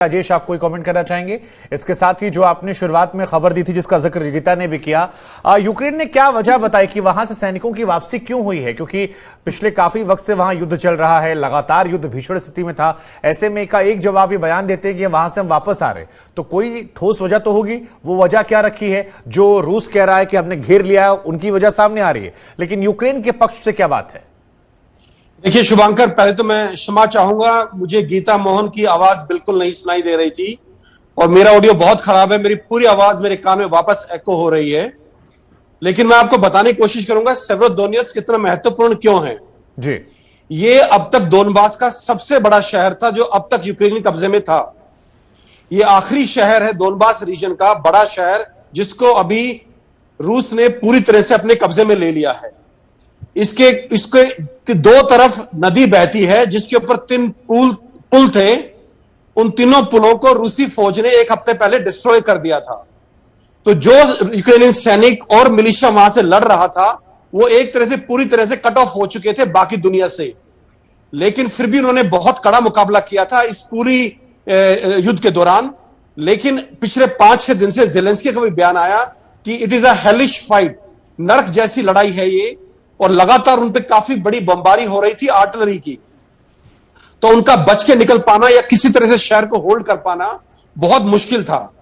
राजेश, आप कोई कमेंट करना चाहेंगे? इसके साथ ही जो आपने शुरुआत में खबर दी थी जिसका जिक्र गीता ने भी किया, यूक्रेन ने क्या वजह बताई कि वहां से सैनिकों की वापसी क्यों हुई है? क्योंकि पिछले काफी वक्त से वहां युद्ध चल रहा है, लगातार युद्ध भीषण स्थिति में था। ऐसे में का एक जवाब ये बयान देते हैं कि वहां से हम वापस आ रहे, तो कोई ठोस वजह तो होगी। वो वजह क्या रखी है? जो रूस कह रहा है कि हमने घेर लिया है, उनकी वजह सामने आ रही है, लेकिन यूक्रेन के पक्ष से क्या बात है? देखिए शुभांकर, पहले तो मैं क्षमा चाहूंगा, मुझे गीता मोहन की आवाज बिल्कुल नहीं सुनाई दे रही थी और मेरा ऑडियो बहुत खराब है। मेरी पूरी आवाज मेरे कान में वापस एको हो रही है, लेकिन मैं आपको बताने की कोशिश करूंगा सेवेरोडोनेत्स्क कितना महत्वपूर्ण क्यों है। जी, ये अब तक दोनबास का सबसे बड़ा शहर था जो अब तक यूक्रेनी कब्जे में था। ये आखिरी शहर है दोनबास रीजन का, बड़ा शहर, जिसको अभी रूस ने पूरी तरह से अपने कब्जे में ले लिया है। इसके दो तरफ नदी बहती है जिसके ऊपर 3 पुल थे। उन तीनों पुलों को रूसी फौज ने एक हफ्ते पहले डिस्ट्रॉय कर दिया था। तो जो यूक्रेनियन सैनिक और मिलिशिया वहां से लड़ रहा था वो एक तरह से पूरी तरह से कट ऑफ हो चुके थे बाकी दुनिया से, लेकिन फिर भी उन्होंने बहुत कड़ा मुकाबला किया था इस पूरी युद्ध के दौरान। लेकिन पिछले 5-6 दिन से ज़ेलेंस्की का भी बयान आया कि it is a hellish fight, नरक जैसी लड़ाई है ये, और लगातार उन पे काफी बड़ी बमबारी हो रही थी आर्टिलरी की। तो उनका बच के निकल पाना या किसी तरह से शहर को होल्ड कर पाना बहुत मुश्किल था।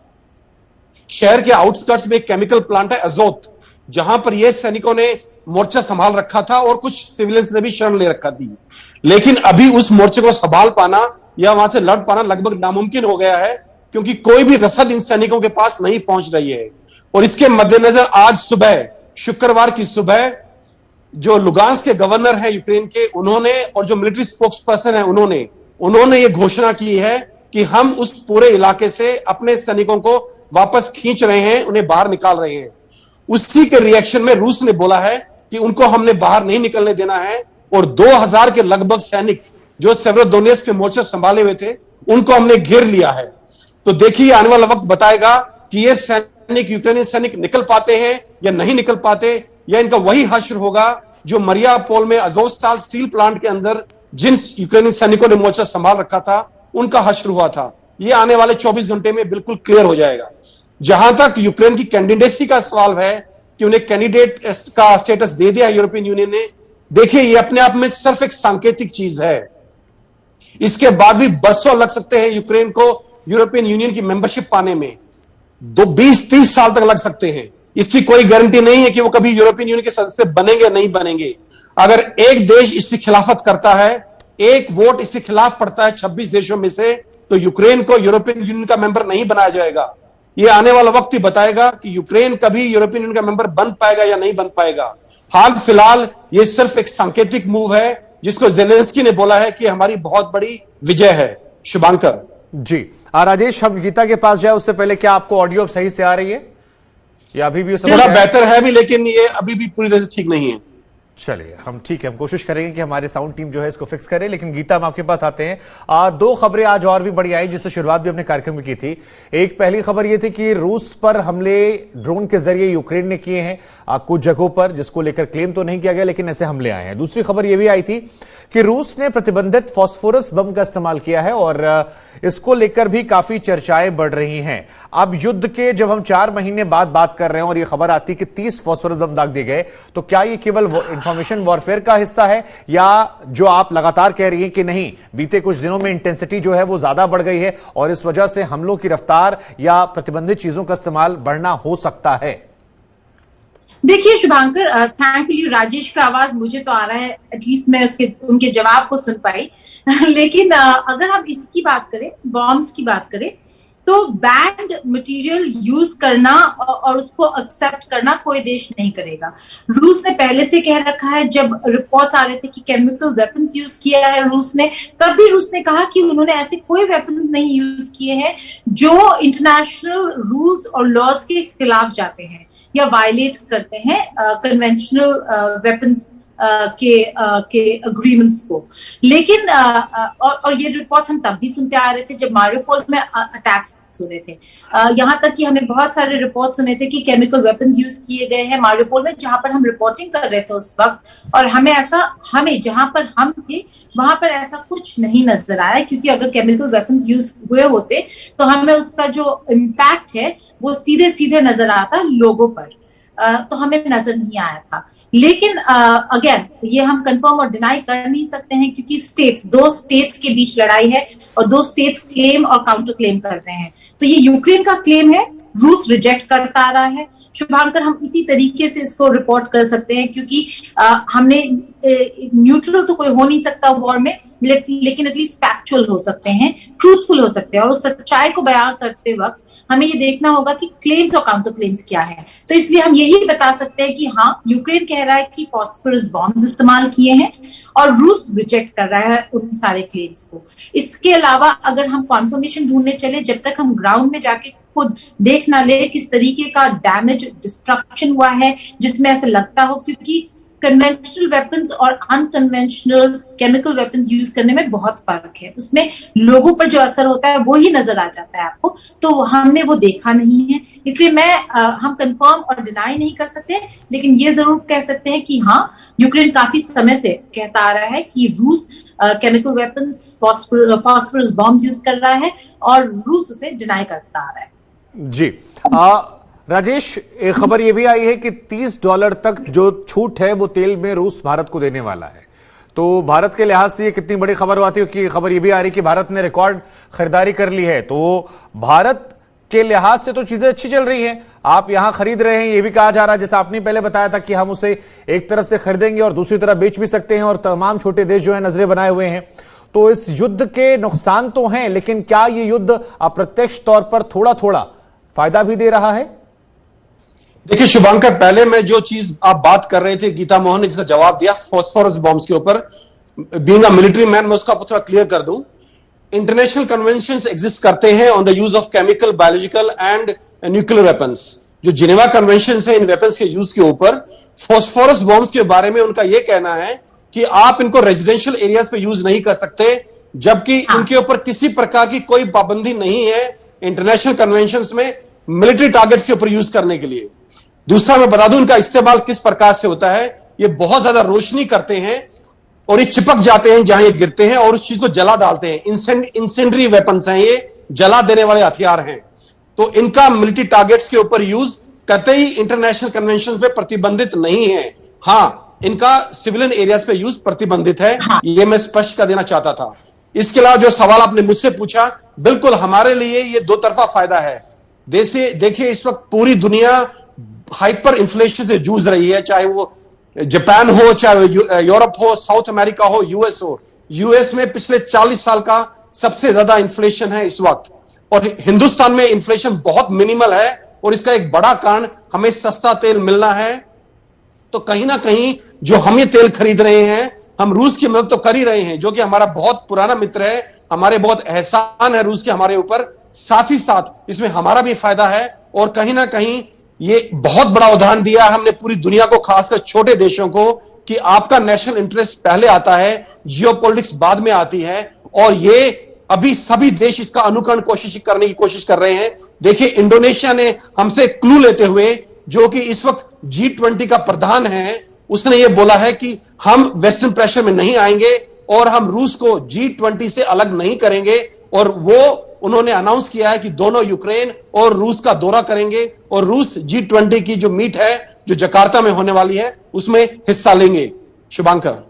शहर के आउटस्कर्ट्स में एक केमिकल प्लांट है अजोत, जहां पर ये सैनिकों ने मोर्चा संभाल रखा था और कुछ सिविलियंस ने भी शरण ले रखा थी। लेकिन अभी उस मोर्चे को संभाल पाना या वहां से लड़ पाना लगभग नामुमकिन हो गया है, क्योंकि कोई भी रसद इन सैनिकों के पास नहीं पहुंच रही है। और इसके मद्देनजर आज सुबह, शुक्रवार की सुबह, जो लुगांस के गवर्नर हैं यूक्रेन के, उन्होंने, और जो मिलिट्री स्पोक्स पर्सन है उन्होंने ये घोषणा की है कि हम उस पूरे इलाके से अपने सैनिकों को वापस खींच रहे हैं, उन्हें बाहर निकाल रहे हैं। उसी के रिएक्शन में रूस ने बोला है कि उनको हमने बाहर नहीं निकलने देना है, और 2000 के लगभग सैनिक जो सेवेरोडोनेत्स्क के मोर्चे संभाले हुए थे उनको हमने घेर लिया है। तो देखिए आने वाला वक्त बताएगा कि ये सैनिक, यूक्रेनी सैनिक, निकल पाते हैं या नहीं निकल पाते, या इनका वही हश्र होगा जो मरियापोल में अज़ोवस्ताल स्टील प्लांट के अंदर जिन यूक्रेनी सैनिकों ने मोर्चा संभाल रखा था उनका हश्र हुआ था। यह आने वाले 24 घंटे में बिल्कुल क्लियर हो जाएगा। जहां तक यूक्रेन की कैंडिडेसी का सवाल है कि उन्हें कैंडिडेट का स्टेटस दे दिया यूरोपियन यूनियन ने, देखिए ये अपने आप में सिर्फ एक सांकेतिक चीज है। इसके बाद भी बरसों लग सकते हैं यूक्रेन को यूरोपियन यूनियन की मेंबरशिप पाने में, 20-30 साल तक लग सकते हैं। इसकी कोई गारंटी नहीं है कि वो कभी यूरोपियन यूनियन के सदस्य बनेंगे या नहीं बनेंगे। अगर एक देश इसकी खिलाफत करता है, एक वोट इसके खिलाफ पड़ता है 26 देशों में से, तो यूक्रेन को यूरोपियन यूनियन का मेंबर नहीं बनाया जाएगा। ये आने वाला वक्त ही बताएगा कि यूक्रेन कभी यूरोपियन यूनियन का मेंबर बन पाएगा या नहीं बन पाएगा। हाल फिलहाल ये सिर्फ एक सांकेतिक मूव है जिसको ज़ेलेंस्की ने बोला है कि हमारी बहुत बड़ी विजय है। शुभांकर जी, राजेश, हम गीता के पास जाए उससे पहले क्या आपको ऑडियो सही से आ रही है या अभी भी थोड़ा बेहतर है भी, लेकिन ये अभी भी पूरी तरह से ठीक नहीं है? चलिए, हम ठीक है, हम कोशिश करेंगे कि हमारे साउंड टीम जो है इसको फिक्स करे। लेकिन गीता, हम आपके पास आते हैं। 2 खबरें आज और भी बड़ी आई जिससे शुरुआत भी अपने कार्यक्रम में की थी। एक पहली खबर यह थी कि रूस पर हमले ड्रोन के जरिए यूक्रेन ने किए हैं कुछ जगहों पर, जिसको लेकर क्लेम तो नहीं किया गया लेकिन ऐसे हमले आए हैं। दूसरी खबर यह भी आई थी कि रूस ने प्रतिबंधित फास्फोरस बम का इस्तेमाल किया है और इसको लेकर भी काफी चर्चाएं बढ़ रही हैं। अब युद्ध के जब हम 4 महीने बाद बात कर रहे हैं और यह खबर आती है कि 30 फास्फोरस बम दाग दिए गए, तो क्या ये केवल इंफॉर्मेशन वॉरफेयर का हिस्सा है, या जो आप लगातार कह रही हैं कि नहीं, बीते कुछ दिनों में इंटेंसिटी जो है वो ज्यादा बढ़ गई है और इस वजह से हमलों की रफ्तार या प्रतिबंधित चीजों का इस्तेमाल बढ़ना हो सकता है? देखिए शुभांकर, थैंकफुली राजेश का आवाज मुझे तो आ रहा है, एटलीस्ट मैं उनके जवाब को सुन पाई। लेकिन अगर हम इसकी बात करें, बॉम्ब्स की बात करें, तो बैंड मटेरियल यूज करना और उसको एक्सेप्ट करना कोई देश नहीं करेगा। रूस ने पहले से कह रखा है, जब रिपोर्ट्स आ रहे थे कि केमिकल वेपन्स यूज किया है रूस ने, तब भी रूस ने कहा कि उन्होंने ऐसे कोई वेपन्स नहीं यूज किए हैं जो इंटरनेशनल रूल्स और लॉज के खिलाफ जाते हैं या वायलेट करते हैं कन्वेंशनल वेपन्स के अग्रीमेंट्स को। लेकिन और ये रिपोर्ट्स हम तब भी सुनते आ रहे थे जब मारिउपोल में अटैक्स सुने थे। यहाँ तक कि हमने बहुत सारे रिपोर्ट सुने थे कि केमिकल वेपन्स यूज किए गए हैं मारिउपोल में, जहां पर हम रिपोर्टिंग कर रहे थे उस वक्त, और हमें जहां पर हम थे वहां पर ऐसा कुछ नहीं नजर आया, क्योंकि अगर केमिकल वेपन्स यूज हुए होते तो हमें उसका जो इम्पैक्ट है वो सीधे सीधे नजर आता लोगों पर, तो हमें नजर नहीं आया था। लेकिन अगेन ये हम कंफर्म और डिनाई कर नहीं सकते हैं, क्योंकि दो स्टेट्स के बीच लड़ाई है और दो स्टेट्स क्लेम और काउंटर क्लेम कर रहे हैं। तो ये यूक्रेन का क्लेम है, रूस रिजेक्ट करता आ रहा है। शुभांकर, हम इसी तरीके से इसको रिपोर्ट कर सकते हैं, क्योंकि हमने न्यूट्रल तो कोई हो नहीं सकता वॉर में, लेकिन एटलीस्ट फैक्चुअल हो सकते हैं, ट्रूथफुल हो सकते हैं, और उस सच्चाई को बयां करते वक्त हमें ये देखना होगा कि क्लेम्स और काउंटर क्लेम्स क्या है। तो इसलिए हम यही बता सकते हैं कि हाँ, यूक्रेन कह रहा है कि फॉस्फोरस बॉम्ब्स इस्तेमाल किए हैं और रूस रिजेक्ट कर रहा है उन सारे क्लेम्स को। इसके अलावा अगर हम कॉन्फर्मेशन ढूंढने चले, जब तक हम ग्राउंड में जाके खुद देख ना ले किस तरीके का डैमेज डिस्ट्रक्शन हुआ है जिसमें ऐसा लगता हो, क्योंकि कन्वेंशनल वेपन्स और अनकन्वेंशनल केमिकल वेपन्स यूज करने में बहुत फर्क है, उसमें लोगों पर जो असर होता है वो ही नजर आ जाता है आपको, तो हमने वो देखा नहीं है। इसलिए हम कंफर्म और डिनाई नहीं कर सकते, लेकिन ये जरूर कह सकते हैं कि हाँ, यूक्रेन काफी समय से कहता आ रहा है कि रूस chemical weapons, phosphorus bombs use कर रहा है और रूस उसे डिनाई करता आ रहा है। जी राजेश, एक खबर यह भी आई है कि $30 तक जो छूट है वो तेल में रूस भारत को देने वाला है। तो भारत के लिहाज से ये कितनी बड़ी खबर आती है, कि खबर ये भी आ रही है कि भारत ने रिकॉर्ड खरीदारी कर ली है। तो भारत के लिहाज से तो चीजें अच्छी चल रही हैं, आप यहां खरीद रहे हैं, ये भी कहा जा रहा है जैसा आपने पहले बताया था कि हम उसे एक तरफ से खरीदेंगे और दूसरी तरफ बेच भी सकते हैं, और तमाम छोटे देश जो है नजरें बनाए हुए हैं। तो इस युद्ध के नुकसान तो हैं, लेकिन क्या ये युद्ध अप्रत्यक्ष तौर पर थोड़ा थोड़ा फायदा भी दे रहा है? देखिए शुभांकर, पहले मैं जो चीज आप बात कर रहे थे, गीता मोहन ने इसका जवाब दिया फॉस्फोरस बॉम्ब्स के ऊपर, बीइंग अ मिलिट्री मैन मैं उसका थोड़ा क्लियर कर दूं। इंटरनेशनल कन्वेंशंस एग्जिस्ट करते हैं on the use of chemical, biological and nuclear weapons. जो जिनेवा कन्वेंशंस है इन वेपन्स के यूज के ऊपर, फॉस्फोरस बॉम्ब्स के बारे में उनका यह कहना है कि आप इनको रेजिडेंशियल एरियाज पे यूज नहीं कर सकते, जबकि इनके ऊपर किसी प्रकार की कोई पाबंदी नहीं है इंटरनेशनल कन्वेंशंस में मिलिट्री टारगेट्स के ऊपर यूज करने के लिए। दूसरा मैं बता दूं इनका इस्तेमाल किस प्रकार से होता है, ये बहुत ज्यादा रोशनी करते हैं और ये चिपक जाते हैं जहां ये गिरते हैं और उस चीज को जला डालते हैं। इंसेंडरी वेपन्स हैं, ये जला देने वाले हथियार हैं। तो इनका मिलिट्री टारगेट्स के ऊपर यूज कतई इंटरनेशनल कन्वेंशन पे प्रतिबंधित नहीं है। हाँ, इनका सिविलियन एरियाज पे यूज प्रतिबंधित है, ये मैं स्पष्ट कर देना चाहता था। इसके अलावा जो सवाल आपने मुझसे पूछा, बिल्कुल हमारे लिए ये दो तरफा फायदा है। देखिए इस वक्त पूरी दुनिया हाइपर इन्फ्लेशन से जूझ रही है, चाहे वो जापान हो, चाहे यूरोप हो, साउथ अमेरिका हो, यूएस हो। यूएस में पिछले 40 साल का सबसे ज्यादा इन्फ्लेशन है इस वक्त, और हिंदुस्तान में इन्फ्लेशन बहुत मिनिमल है, और इसका एक बड़ा कारण हमें सस्ता तेल मिलना है। तो कहीं ना कहीं जो हम ये तेल खरीद रहे हैं, हम रूस की मदद तो कर ही रहे हैं, जो कि हमारा बहुत पुराना मित्र है, हमारे बहुत एहसान है रूस के हमारे ऊपर। साथ ही साथ इसमें हमारा भी फायदा है, और कहीं ना कहीं ये बहुत बड़ा उदाहरण दिया है हमने पूरी दुनिया को, खासकर छोटे देशों को, कि आपका नेशनल इंटरेस्ट पहले आता है, जियोपॉलिटिक्स बाद में आती है। और ये अभी सभी देश इसका अनुकरण करने की कोशिश कर रहे हैं। देखिए इंडोनेशिया ने हमसे क्लू लेते हुए, जो कि इस वक्त G20 का प्रधान है, उसने ये बोला है कि हम वेस्टर्न प्रेशर में नहीं आएंगे और हम रूस को G20 से अलग नहीं करेंगे। और वो उन्होंने अनाउंस किया है कि दोनों यूक्रेन और रूस का दौरा करेंगे, और रूस G20 की जो मीट है जो जकार्ता में होने वाली है उसमें हिस्सा लेंगे। शुभांकर।